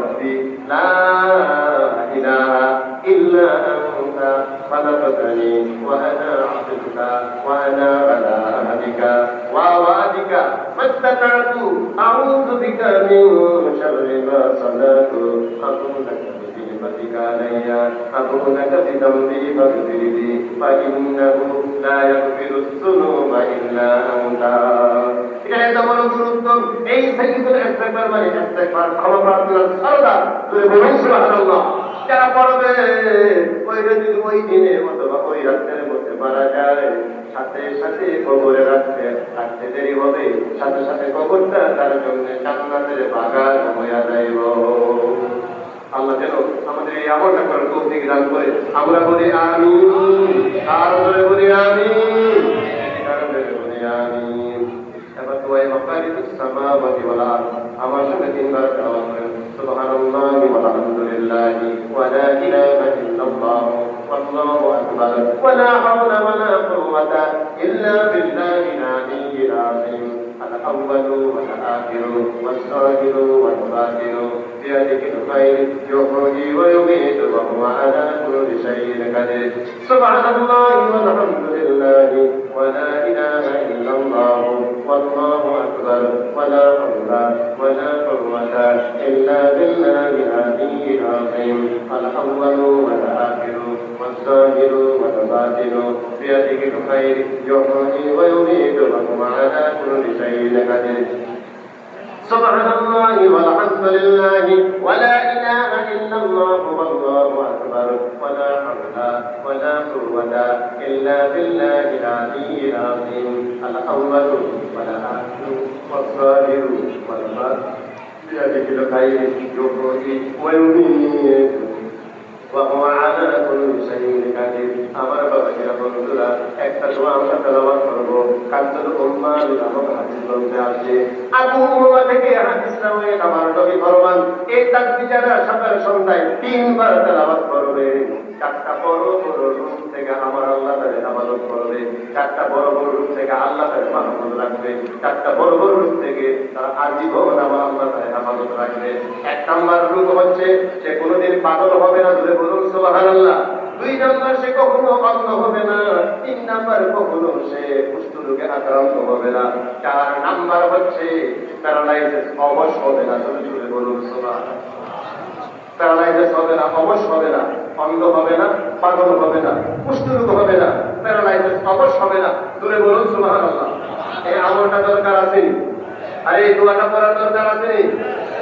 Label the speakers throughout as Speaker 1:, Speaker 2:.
Speaker 1: ربي لا إله إلا أنت خلقتني وأنا عبدك وأنا على عهدك ووعدك ما استطعت أعوذ بك من شر ما صنعت أقول لك بنعمتك علي أقول لك بذنبي فاغفر لي فإنه لا يغفر الذنوب إلا أنت এখানে এত বড় গুরুত্ব এই সাইয়্যিদুল ইস্তিগফার মানে ইস্তিগফার ক্ষমা প্রার্থনার সরদার তুমি বলুন সুবহানাল্লাহ যারা পড়বে ওই যদি ওই দিনে অথবা ওই রাতের মধ্যে মারা যায় সাথে সাথে কবরে রাখতে দেরি হবে সাথে সাথে কবরটা তার জন্য জান্নাতের বাগান হয়ে যাইব আল্লাহ যেন আমাদের এই আমলটা করার তৌফিক দান করে আমরা বলি আমিন আর বলি আমিন বলি আমিন এবার তো এই মাকারিতুস সামাওয়াতি ওয়াল আরদ আমার সঙ্গে তিনবার তেলাওয়াত করেন সুবহানাল্লাহি ওয়ালহামদুলিল্লাহি ওয়া লা ইলাহা ইল্লাল্লাহ ওয়াল্লাহু আকবার ওয়া লা হাওলা ওয়া লা কুওয়াতা ইল্লা বিল্লাহিল আলিয়্যিল আযীম الأول والآخر والظاهر والباطن بيدك الخير يحيي ويميت وهو على كل شيء قدير سبحان الله والحمد لله ولا إله إلا الله والله أكبر ولا حول ولا قوة إلا بالله العلي العظيم الأول والآخر والظاهر والباطن بيدك الخير يحيي ويميت وهو على كل شيء قدير سبحان الله والحمد لله ولا إله إلا الله والله أكبر ولا حول ولا قوة إلا بالله العلي العظيم الأول والآخر والظاهر والباطن بيدك الخير يحيي ويميت وهو على كل شيء قدير আমার বাবা কি বন্ধুরা একটা দোয়া আমরা তেলাওয়াত করব কান্তল উম্মাহ নামক হাদিস বলতে আছে আবু হুরায়রা থেকে হাদিস রয়ে আমার নবী ফরমান এই তাকবীরটা সকাল সন্ধ্যায় তিনবার তেলাওয়াত করবে চারটা বড় বড় রূপ থেকে আমার আল্লাহ তাআলা ইবাদত করবে চারটা বড় বড় রূপ থেকে আল্লাহ তাআলা মাহফুজ রাখবে চারটা বড় বড় রূপ থেকে তার আজীবন আমার আল্লাহ তাআলা ইবাদত রাখবে এক নাম্বার রূপ হচ্ছে সে কোনোদিন পাগল হবে না ধরে বলুন সুবহানাল্লাহ দুই নাম্বার সে কখনো অন্ধ হবে না তিন নাম্বার কখনো সে কুষ্ঠ রোগে আক্রান্ত হবে না চার নাম্বার হচ্ছে প্যারালাইসিস অবশ হবে না ধরে বলুন সুবহানাল্লাহ প্যারালাইসিস হবে না অবশ হবে না অন্ধ হবে না পাগল হবে না কুষ্ঠ রোগ হবে না প্যারালাইসিস অবশ হবে না ধরে বলুন সুবহানাল্লাহ এই আমলটা দরকার আছে আর এই দোয়াটা পড়ার দরকার আছে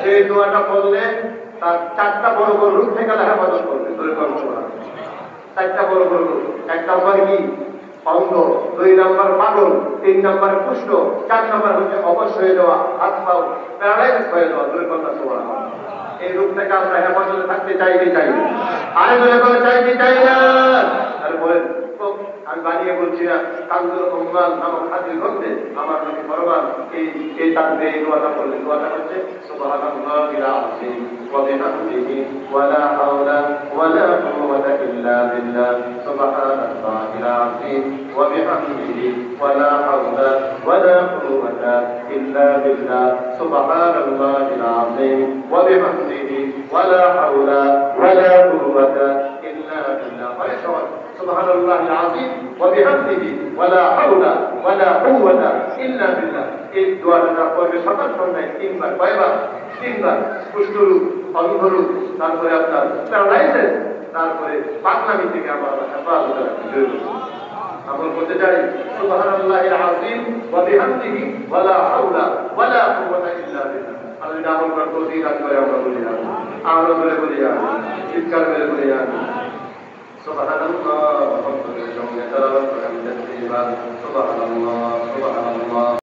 Speaker 1: এই দোয়াটা পড়লে তার চারটা বড় বড় রূপ থেকে আল্লাহ হেফাজত করবে ধরে বলুন সুবহানাল্লাহ চারটা বড় বড় রূপ এক নাম্বার কি অন্ধ দুই নাম্বার পাগল তিন নাম্বার কুষ্ঠ চার নাম্বার হচ্ছে অবশ হয়ে যাওয়া হাত পা প্যারালাইসিস হয়ে যাওয়া ধরে বলুন সুবহানাল্লাহ এই রূপ থেকে আমরা হেফাজতে থাকতে চাই কি চাই আরে ধরে বলে চাই কি চাই না আর বলেন আমি বানিয়ে বলছি না কান্দুল উম্মাহ নামক হাদিস গ্রন্থে আমার নবী ফরমান এই তাকবীর এই দোয়াটা বললেন দোয়াটা হচ্ছে সুবহানাল্লাহিল আযীম ওয়া বিহামদিহি ওয়া লা হাওলা ওয়া লা কুওয়াতা ইল্লা বিল্লাহ সুবহানাল্লাহিল আযীম ওয়া বিহামদিহি ওয়া লা হাওলা ওয়া লা কুওয়াতা ইল্লা বিল্লাহ সুবহানাল্লাহিল আযীম ওয়া বিহামদিহি ওয়া লা হাওলা ওয়া লা কুওয়াতা ইল্লা বিল্লাহ سبحان الله العظيم وبحمده ولا حول ولا قوة إلا بالله এই দোয়াটা পড়বে সকাল সন্ধ্যায় তিনবার কয়বার তিনবার কুষ্ঠরোগ অন্ধরোগ তারপরে আপনার প্যারালাইসিস তারপরে পাগলামি থেকে আমার হেফাজত রাখবে আমল করতে চাই সুবহানাল্লাহিল আযীম ওয়া বিহামদিহি ওয়া লা হাওলা ওয়া লা কুওয়াতা ইল্লা বিল্লাহ আল্লাহ নাম করার তৌফিক দান করে আমরা বলি না আমরা বলে বলি না চিৎকার করে বলি না সুবহান